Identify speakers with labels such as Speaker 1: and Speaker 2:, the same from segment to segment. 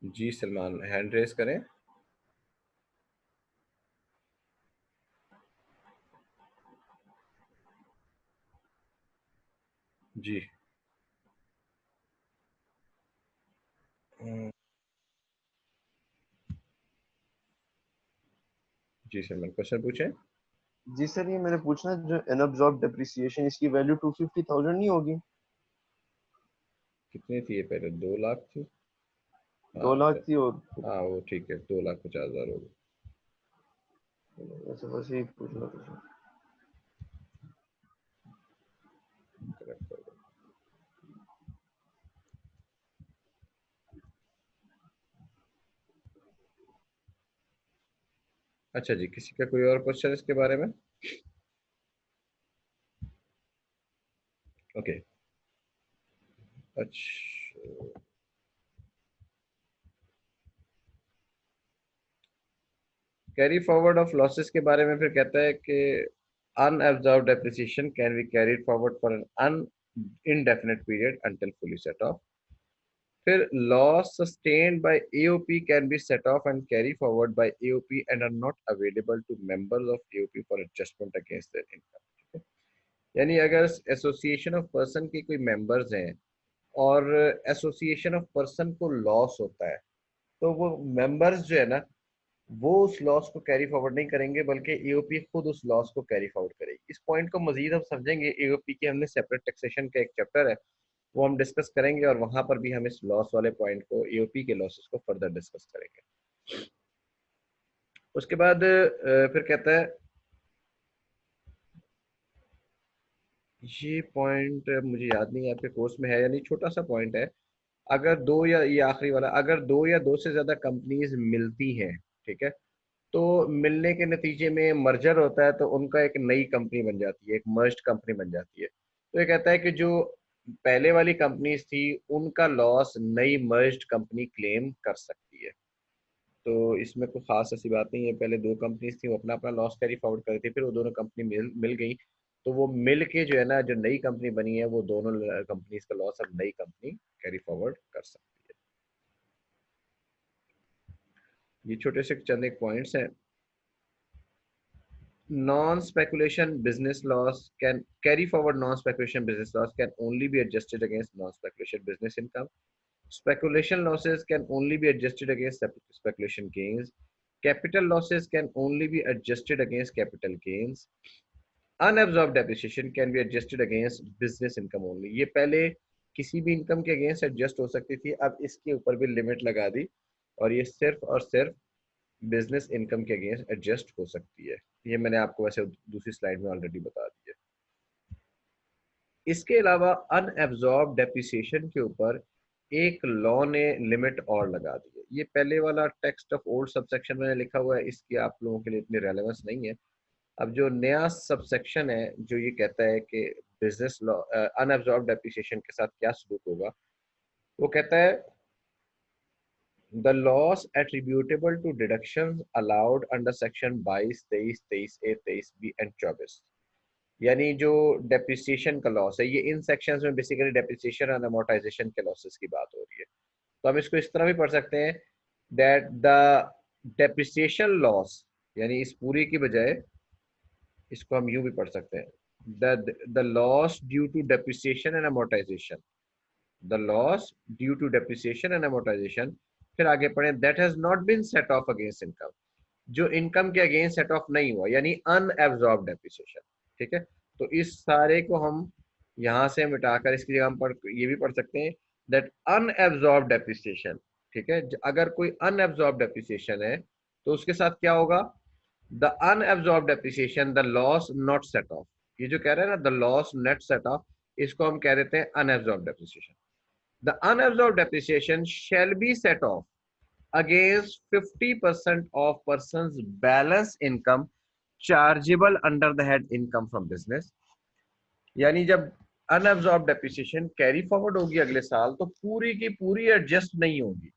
Speaker 1: जी Salman, hand raise करें। जी। हम्म, जी Salman, question पूछें।
Speaker 2: जी sir, ये मैंने पूछना जो अनअब्सॉर्ब डेप्रिसिएशन इसकी वैल्यू 250,000 नहीं होगी?
Speaker 1: कितनी थी ये पहले? 2 लाख थी। हाँ
Speaker 2: 2 लाख
Speaker 1: तो,
Speaker 2: थी और
Speaker 1: हाँ वो ठीक है, 2,50,000 हो गए।
Speaker 2: ऐसे बस यही पूछना था सर।
Speaker 1: करेक्ट हो गया। अच्छा जी, किसी का कोई और क्वेश्चन इसके बारे में? ओके। अच्छा, कैरी फॉरवर्ड ऑफ लॉसेस के बारे में फिर कहता है कि unabsorb depreciation can be carried forward for an un indefinite period until fully set off. फिर loss sustained by AOP can be set off and carry forward by AOP and are not available to members of AOP for adjustment against their income. ठीक है? यानी अगर association of person के कोई members हैं और association of person को loss होता है, तो वो मेंबर्स जो है ना, वो उस लॉस को कैरी फॉरवर्ड नहीं करेंगे, बल्कि एओपी खुद उस लॉस को कैरी फॉरवर्ड करेगी। इस पॉइंट को मजीद हम समझेंगे, एओपी के हमने सेपरेट टैक्सेशन का एक चैप्टर है, वो हम डिस्कस करेंगे और वहां पर भी हम इस लॉस वाले पॉइंट को, एओपी के लॉसेस को फर्दर डिस्कस करेंगे। उसके बाद फिर कहता है, ये पॉइंट मुझे याद नहीं है आपके कोर्स में है या नहीं, छोटा सा पॉइंट है। अगर दो या ये आखिरी वाला, अगर दो या दो से ज्यादा कंपनीज मिलती हैं, ठीक है, तो मिलने के नतीजे में मर्जर होता है, तो उनका एक नई कंपनी बन जाती है, एक मर्ज्ड कंपनी बन जाती है। तो ये कहता है कि जो पहले वाली कंपनीज थी, उनका लॉस नई मर्ज्ड कंपनी क्लेम कर सकती है। तो इसमें कोई खास ऐसी बात नहीं है, पहले दो कंपनीज थी, वो अपना अपना लॉस कैरी फॉरवर्ड कर रही थी, फिर वो दोनों कंपनी मिल मिल गई, तो वो मिल के जो है ना, जो नई कंपनी बनी है, वो दोनों कंपनीज का लॉस अब नई कंपनी कैरी फॉरवर्ड कर सकती है। ये छोटे से चंद एक पॉइंट्स हैं। Non-speculation business loss can carry forward. Non-speculation business loss can only be adjusted against non-speculation business income. Speculation losses can only be adjusted against speculation gains. Capital losses can only be adjusted against capital gains. Unabsorbed depreciation can be adjusted against business income only. ये पहले किसी भी income के against adjust हो सकती थी, अब इसके ऊपर भी लिमिट लगा दी और ये सिर्फ और सिर्फ बिजनेस इनकम के अगेंस्ट एडजस्ट हो सकती है। ये मैंने आपको वैसे दूसरी स्लाइड में ऑलरेडी बता दी है। इसके अलावा अनएब्जॉर्ब डेप्रिसिएशन के ऊपर एक लॉ ने लिमिट और लगा दी है। ये पहले वाला टेक्स्ट ऑफ ओल्ड सबसेक्शन में लिखा हुआ है, इसकी आप लोगों के लिए इतनी रेलेवेंस नहीं है। अब जो नया सबसेक्शन है, जो ये कहता है कि बिजनेस लॉ अनएब्जॉर्ब डेप्रिसिएशन के साथ क्या सलूक होगा, वो कहता है the loss attributable to deductions allowed under section 22, 23, 23A, 23B and 24। यानी जो डेप्रिसिएशन का लॉस है, ये इन सेक्शंस में बेसिकली डेप्रिसिएशन और अमोर्टाइजेशन के लॉसेस की बात हो रही है। तो हम इसको इस तरह भी पढ़ सकते हैं, दैट द डेप्रिसिएशन लॉस, यानी इस पूरी की बजाय इसको हम यूं भी पढ़ सकते हैं, the loss due to depreciation and amortisation, the loss due to depreciation and amortisation. फिर आगे पढ़े, that has not been set off against income, जो इनकम के अगेंस्ट सेट ऑफ नहीं हुआ, यानी अनएब्जॉर्ब डेप्रिसिएशन। ठीक है, तो इस सारे को हम यहां से मिटाकर इसकी जगह हम ये भी पढ़ सकते हैं, दैट अनएब्जॉर्ब डेप्रिसिएशन। ठीक है, अगर कोई अनएब्जॉर्ब डेप्रिसिएशन है, तो उसके साथ क्या होगा, the unabsorbed depreciation the loss not set of. ये जो कह रहे हैं ना, the loss net set of, इसको हम कह देते हैं unabsorbed depreciation. The unabsorbed depreciation shall be set off against 50% of person's balance income chargeable under the head income from business। यानी जब अनअब्जॉर्ब डेप्रिसिएशन कैरी फॉरवर्ड होगी अगले साल, तो पूरी की पूरी एडजस्ट नहीं होगी।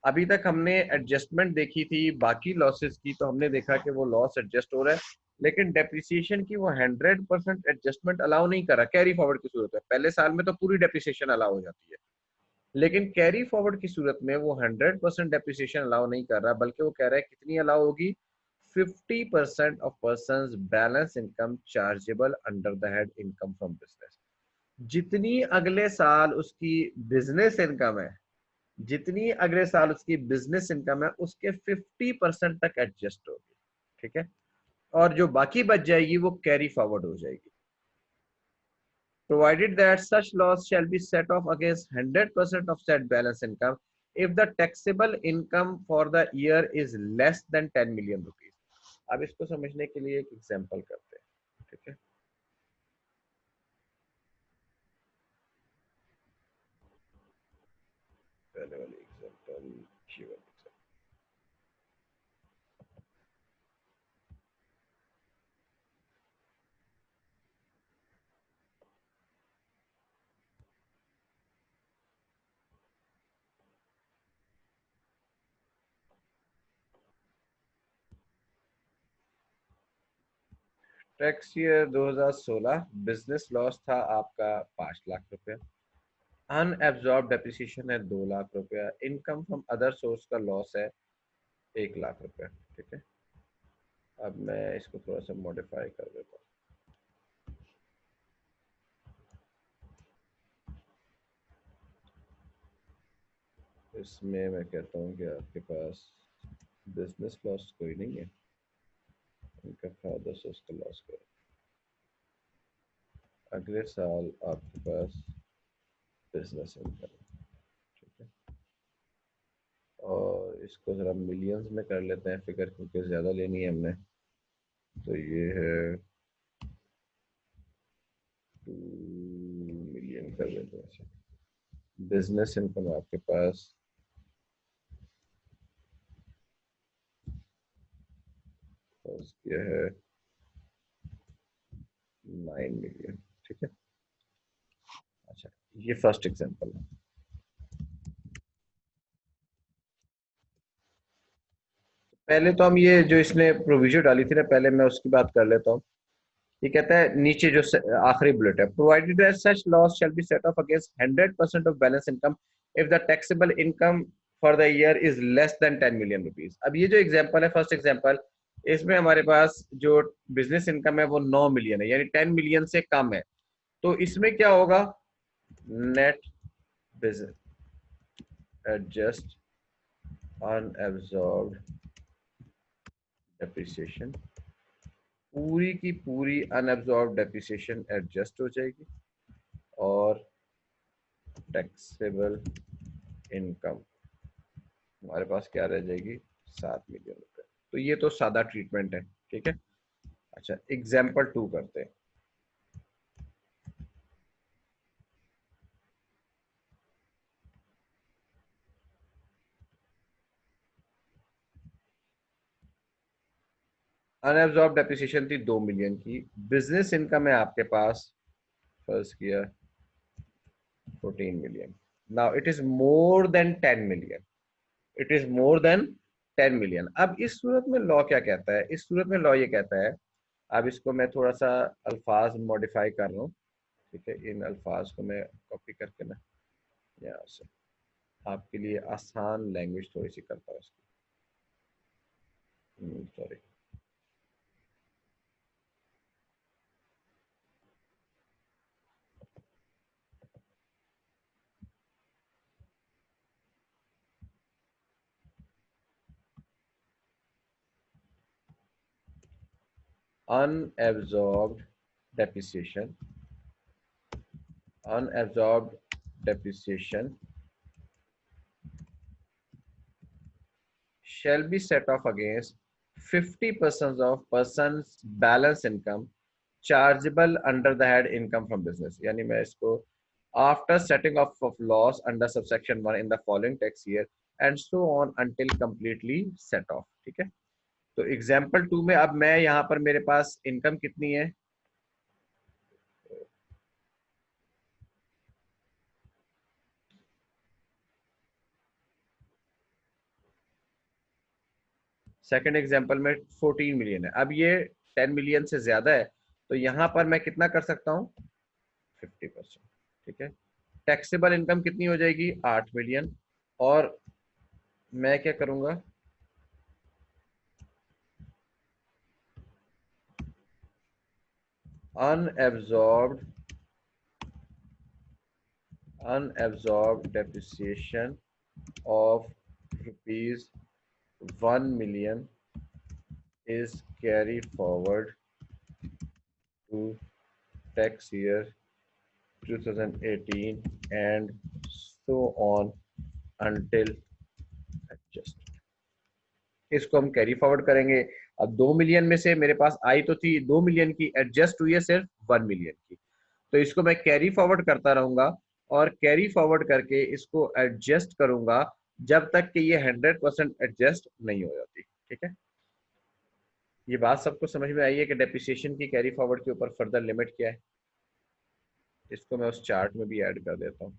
Speaker 1: अभी तक हमने एडजस्टमेंट देखी थी बाकी लॉसेस की, तो हमने देखा कि वो लॉस एडजस्ट हो रहा है, लेकिन डेप्रिसिएशन की वो 100% एडजस्टमेंट अलाउ नहीं कर रहा कैरी फॉरवर्ड की सूरत है। पहले साल में तो पूरी डेप्रिसिएशन अलाउ हो जाती है, लेकिन कैरी फॉरवर्ड की सूरत में वो 100% डेप्रिसिएशन अलाउ नहीं कर रहा, बल्कि वो कह रहा है कितनी अलाउ होगी, 50% of person balance income chargeable under the head income from business. जितनी अगले साल उसकी बिजनेस इनकम है, जितनी अगले साल उसकी बिजनेस इनकम है, उसके 50% तक एडजस्ट होगी। ठीक है, और जो बाकी बच जाएगी वो कैरी फॉरवर्ड हो जाएगी। provided that such loss shall be set off against 100% of said balance income if the taxable income for the year is less than 10 million rupees। अब इसको समझने के लिए एक एग्जांपल करते हैं। ठीक है, पहले वाली example, tax year 2016, business loss था आपका 5 लाख रुपए, अनएब्जॉर्ब डेप्रिसिएशन है 2 लाख रुपया, इनकम फ्रॉम अदर सोर्स का लॉस है 1 लाख रुपया। ठीक है, अब मैं इसको थोड़ा सा मॉडिफाई कर देता हूँ। इसमें मैं कहता हूँ कि आपके पास बिजनेस लॉस कोई नहीं है, इनका फायदा सोर्स का लॉस करो। अगले साल आपके पास बिजनेस इनकम, ठीक है, और इसको जरा मिलियंस में कर लेते हैं फिगर, क्योंकि ज़्यादा लेनी है हमने। तो ये है 2 मिलियन कर लेते हैं। बिजनेस इनकम आपके पास ये है 9 मिलियन। ठीक है, अच्छा, ये फर्स्ट एग्जांपल है। पहले तो हम ये जो इसने प्रोविजन डाली थी ना, पहले मैं उसकी बात कर लेता हूँ। ये कहता है नीचे जो आखिरी बुलेट है, provided that such loss shall be set off against 100% of balance income if the taxable income for the year is less than 10 million rupees. अब ये जो एग्जांपल है, फर्स्ट एग्जांपल, इसमें हमारे पास जो बिजनेस इनकम है वो 9 मिलियन है, यानी 10 मिलियन से कम है। तो इसमें क्या होगा, net business adjust unabsorbed depreciation, पूरी की पूरी अनएब्जॉर्ब डेप्रिसिएशन एडजस्ट हो जाएगी, और टैक्सेबल इनकम हमारे पास क्या रह जाएगी, 7 मिलियन रुपए। तो ये तो सादा ट्रीटमेंट है। ठीक है, अच्छा, एग्जाम्पल 2 करते हैं। अनएब्जॉर्ब डेप्रिसिएशन थी 2 मिलियन की, बिजनेस इनकम है आपके पास फर्स्ट किया 14 million. Now it is more than 10 million, it is more than 10 million. अब इस सूरत में लॉ क्या कहता है, इस सूरत में लॉ ये कहता है, अब इसको मैं थोड़ा सा अल्फाज मॉडिफाई कर रहा हूँ। ठीक है, इन अल्फाज को मैं कॉपी करके ना यहाँ से आपके लिए आसान लैंग्वेज थोड़ी सी करता हूँ इसकी, sorry. unabsorbed depreciation, unabsorbed depreciation shall be set off against 50% of person's balance income chargeable under the head income from business। यानी मैं इसको after setting off of loss under subsection 1 in the following tax year and so on until completely set off। ठीक है, तो example 2 में अब मैं यहाँ पर मेरे पास इनकम कितनी है, सेकंड एग्जांपल में 14 मिलियन है। अब ये 10 मिलियन से ज्यादा है, तो यहाँ पर मैं कितना कर सकता हूँ, 50%। ठीक है, टैक्सेबल इनकम कितनी हो जाएगी, 8 मिलियन। और मैं क्या करूंगा, unabsorbed depreciation of rupees 1 million is carried forward to tax year 2018 and so on until adjust। इसको हम कैरी फॉरवर्ड करेंगे। अब 2 मिलियन में से मेरे पास आई तो थी 2 मिलियन की, एडजस्ट हुई है सिर्फ 1 मिलियन की। तो इसको मैं कैरी फॉरवर्ड करता रहूंगा और कैरी फॉरवर्ड करके इसको एडजस्ट करूंगा जब तक कि ये 100% एडजस्ट नहीं हो जाती। ठीक है, ये बात सबको समझ में आई है कि डेप्रिसिएशन की कैरी फॉरवर्ड के ऊपर फर्दर लिमिट क्या है। इसको मैं उस चार्ट में भी ऐड कर देता हूँ।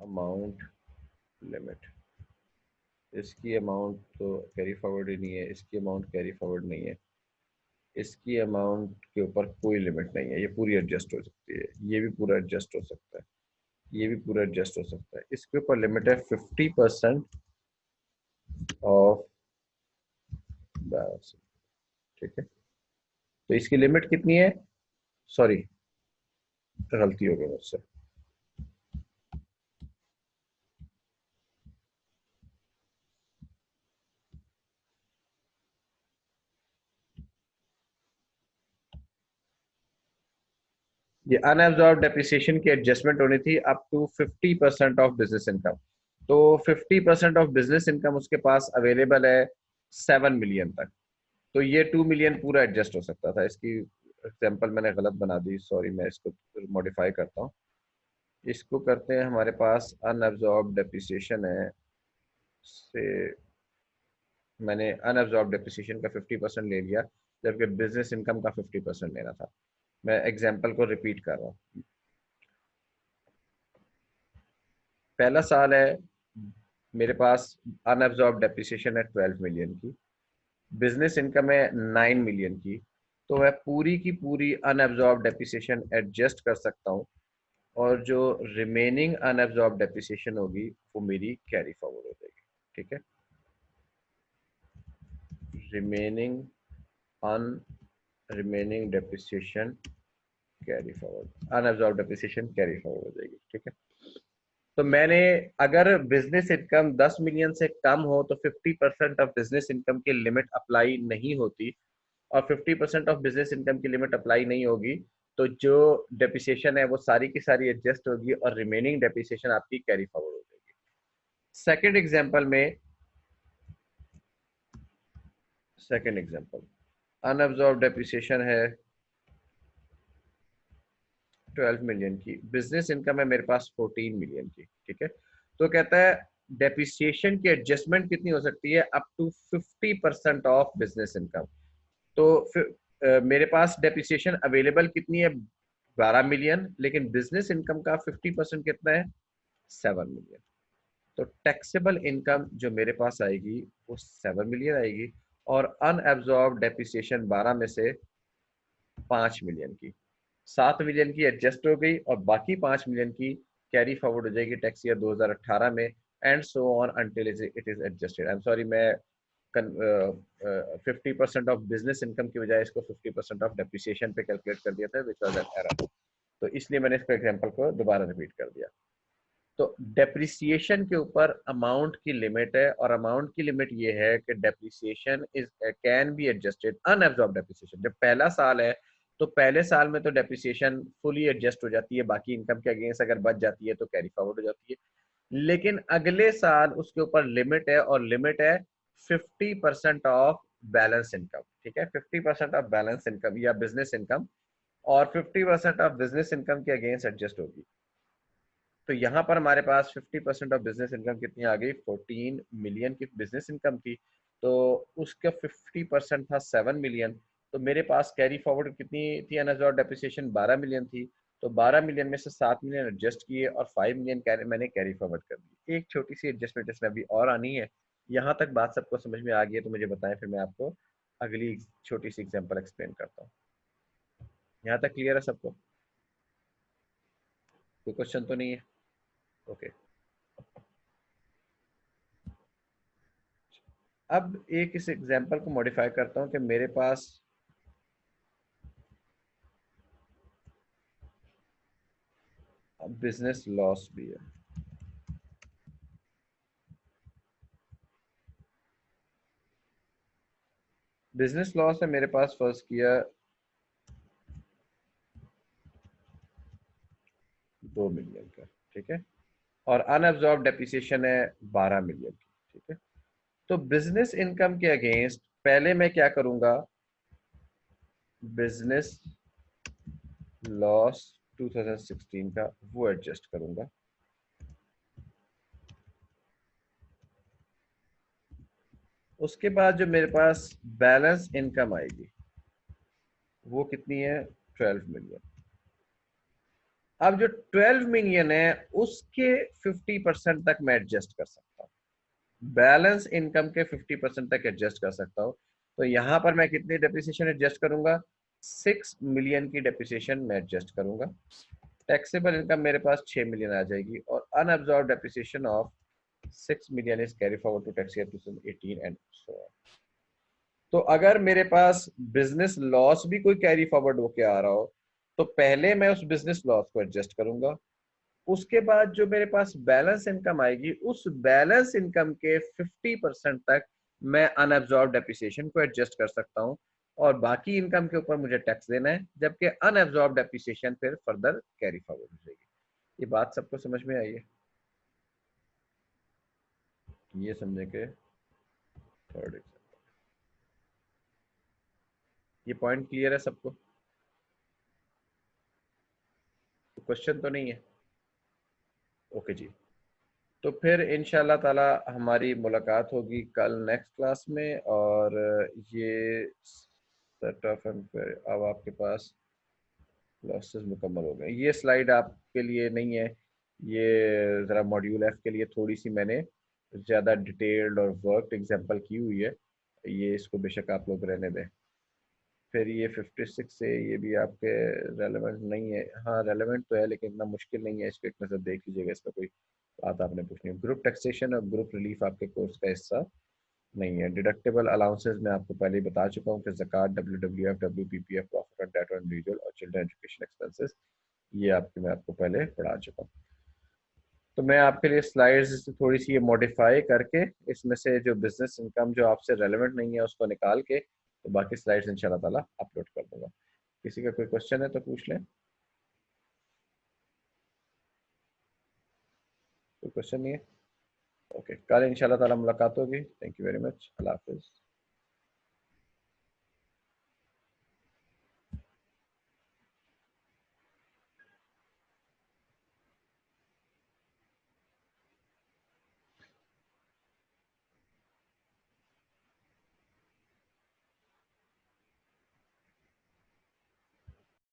Speaker 1: अमाउंट लिमिट, इसकी अमाउंट तो कैरी फॉरवर्ड ही नहीं है, इसकी अमाउंट कैरी फॉरवर्ड नहीं है, इसकी अमाउंट के ऊपर कोई लिमिट नहीं है, ये पूरी एडजस्ट हो सकती है, ये भी पूरा एडजस्ट हो सकता है, ये भी पूरा एडजस्ट हो सकता है। इसके ऊपर लिमिट है 50% ऑफ बैलेंस। ठीक है, तो इसकी लिमिट कितनी है, सॉरी गलती हो गई मुझसे, ये अनएब्जॉर्ब डेप्रिसिएशन की एडजस्टमेंट होनी थी up to 50% of business income. तो 50% ऑफ बिजनेस इनकम उसके पास अवेलेबल है 7 मिलियन तक। तो ये 2 मिलियन पूरा एडजस्ट हो सकता था। इसकी एग्जांपल मैंने गलत बना दी, सॉरी, मैं इसको मॉडिफाई करता हूँ। इसको करते हैं, हमारे पास अनएब्जॉर्ब डेप्रिसिएशन है से, मैंने अनएब्जॉर्ब डेप्रिसिएशन का 50% ले लिया जबकि बिजनेस इनकम का 50% लेना था। मैं एग्जांपल को रिपीट कर रहा हूँ। पहला साल है, मेरे पास अनएब्जॉर्ब डेप्रिसिएशन है 12 मिलियन की, बिजनेस इनकम है 9 मिलियन की। तो मैं पूरी की पूरी अनएब्जॉर्ब डेप्रिसिएशन एडजस्ट कर सकता हूँ और जो रिमेनिंग अनएब्जॉर्ब डेप्रिसिएशन होगी वो मेरी कैरी फॉरवर्ड हो जाएगी। ठीक है, remaining un remaining depreciation carry forward, unabsorb depreciation carry forward हो जाएगी। ठीक है, तो मैंने, अगर बिजनेस इनकम 10 मिलियन से कम हो तो 50% ऑफ बिजनेस इनकम की लिमिट अप्लाई नहीं होती, और 50% ऑफ बिजनेस इनकम की लिमिट अप्लाई नहीं होगी तो जो डेप्रिसिएशन है वो सारी की सारी एडजस्ट होगी और रिमेनिंग डेप्रिसिएशन आपकी कैरी फॉरवर्ड हो जाएगी। सेकंड एग्जांपल में, सेकंड एग्जांपल अनअब्जॉर्ब डेप्रिसिएशन है 12 मिलियन की, बिजनेस इनकम है मेरे पास 14 मिलियन की। ठीक है, तो कहता है डेप्रिसिएशन की एडजस्टमेंट कितनी हो सकती है, up to 50% of business income. तो फिर मेरे पास डेप्रिसिएशन अवेलेबल कितनी है, 12 मिलियन, लेकिन बिजनेस इनकम का 50% कितना है, 7 मिलियन। तो टैक्सेबल इनकम जो मेरे पास आएगी वो 7 मिलियन आएगी और अनएब्जॉर्ब डेप्रिसिएशन 12 में से 5 मिलियन की, 7 मिलियन की एडजस्ट हो गई और बाकी 5 मिलियन की कैरी फॉरवर्ड हो जाएगी टैक्स ईयर 2018 में, and so on until it is adjusted. I am sorry, मैं 50% ऑफ बिजनेस इनकम की बजाय इसको 50% ऑफ डेप्रिसिएशन पे कैलकुलेट कर दिया था, विच वाज एन एरर। तो इसलिए मैंने इसको एग्जांपल को दोबारा रिपीट कर दिया। तो डेप्रिसिएशन के ऊपर अमाउंट की लिमिट है और अमाउंट की लिमिट ये है कि depreciation is can be adjusted, unabsorbed depreciation जब पहला साल है तो पहले साल में तो डेप्रिसिएशन फुली एडजस्ट हो जाती है, बाकी इनकम के अगेंस्ट अगर बच जाती है तो कैरी फॉरवर्ड हो जाती है। लेकिन अगले साल उसके ऊपर लिमिट है और लिमिट है 50% ऑफ बैलेंस इनकम। ठीक है, 50% ऑफ बैलेंस इनकम या बिजनेस इनकम, और 50% ऑफ बिजनेस इनकम के अगेंस्ट एडजस्ट होगी। तो यहाँ पर हमारे पास 50% ऑफ बिजनेस इनकम कितनी आ गई, 14 मिलियन की बिजनेस इनकम थी, तो उसका 50% था 7 मिलियन। तो मेरे पास कैरी फॉरवर्ड कितनी थी, अनअब्जॉर्ब्ड डेप्रिसिएशन 12 मिलियन थी। तो 12 मिलियन में से 7 मिलियन एडजस्ट किए और 5 मिलियन मैंने कैरी फॉरवर्ड कर दी। एक छोटी सी एडजस्टमेंट इसमें अभी और आनी है, यहाँ तक बात सबको समझ में आ गई है तो मुझे बताएं, फिर मैं आपको अगली छोटी सी एग्जांपल एक्सप्लेन करता हूँ। यहाँ तक क्लियर है सबको? कोई क्वेश्चन तो नहीं है? ओके। अब एक इस एग्जांपल को मॉडिफाई करता हूँ कि मेरे पास बिजनेस लॉस भी है। बिजनेस लॉस है मेरे पास, फर्स्ट किया 2 मिलियन का, ठीक है, और अनअब्जॉर्ब डेप्रिसिएशन है 12 मिलियन की, ठीक है। तो बिजनेस इनकम के अगेंस्ट पहले मैं क्या करूंगा, बिजनेस लॉस 2016 का वो एडजस्ट करूंगा। उसके बाद जो मेरे पास बैलेंस इनकम आएगी वो कितनी है, 12 मिलियन। अब जो 12 मिलियन है उसके 50% तक मैं एडजस्ट कर सकता हूँ, बैलेंस इनकम के 50% तक एडजस्ट कर सकता हूँ। तो यहां पर मैं कितनी डेप्रिसिएशन एडजस्ट करूंगा, 6 मिलियन की डेप्रिसिएशन मैं एडजस्ट करूंगा। टैक्सेबल इनकम मेरे पास 6 मिलियन आ जाएगी, और unabsorb depreciation of 6 million is carry forward to tax year 2018 and so on. तो अगर मेरे पास बिजनेस लॉस भी कोई कैरी फॉरवर्ड होके आ रहा हो तो पहले मैं उस बिजनेस लॉस को एडजस्ट करूंगा। उसके बाद जो मेरे पास बैलेंस इनकम आएगी उस बैलेंस इनकम के 50% तक मैं अनअब्जॉर्ब डेप्रिसिएशन को एडजस्ट कर सकता हूँ, और बाकी इनकम के ऊपर मुझे टैक्स देना है, जबकि अनअब्जॉर्ब डेप्रिसिएशन फिर फर्दर कैरी फॉरवर्ड हो जाएगी। ये बात सबको समझ में आई है? ये समझे के थर्ड एग्जाम्पल, ये पॉइंट क्लियर है सबको? क्वेश्चन तो नहीं है? ओके जी। तो फिर इंशाल्लाह ताला हमारी मुलाकात होगी कल नेक्स्ट क्लास में, और ये सेट ऑफ अब आपके पास लॉसेस मुकम्मल हो गए। ये स्लाइड आपके लिए नहीं है, ये ज़रा मॉड्यूल एफ के लिए थोड़ी सी मैंने ज़्यादा डिटेल्ड और वर्कड एग्जांपल की हुई है, ये इसको बेशक आप लोग रहने दें। फिर ये 56 से ये भी आपके रेलेवेंट नहीं है, हाँ रेलेवेंट तो है लेकिन इतना मुश्किल नहीं है, इसको एक नज़र देख लीजिएगा, इसमें कोई बात आपने पूछनी है। ग्रुप टैक्सेशन और ग्रुप रिलीफ आपके कोर्स का हिस्सा नहीं है। डिडक्टेबल अलाउंसेस मैं आपको पहले ही बता चुका हूँ कि ज़कात, WWF, WPPF, profit and debt on individual और चिल्ड्रन एजुकेशन एक्सपेंसेस, ये आपके मैं आपको पहले पढ़ा चुका हूँ। तो मैं आपके लिए स्लाइड्स थोड़ी सी ये मॉडिफाई करके इसमें से जो बिजनेस इनकम जो आपसे रेलेवेंट नहीं है उसको निकाल के तो बाकी स्लाइड्स इंशाल्लाह ताला अपलोड कर दूंगा। किसी का कोई क्वेश्चन है तो पूछ लें। कोई क्वेश्चन नहीं है? ओके, कल इंशाल्लाह ताला मुलाकात होगी। Thank you very much. अल्लाह हाफिज़।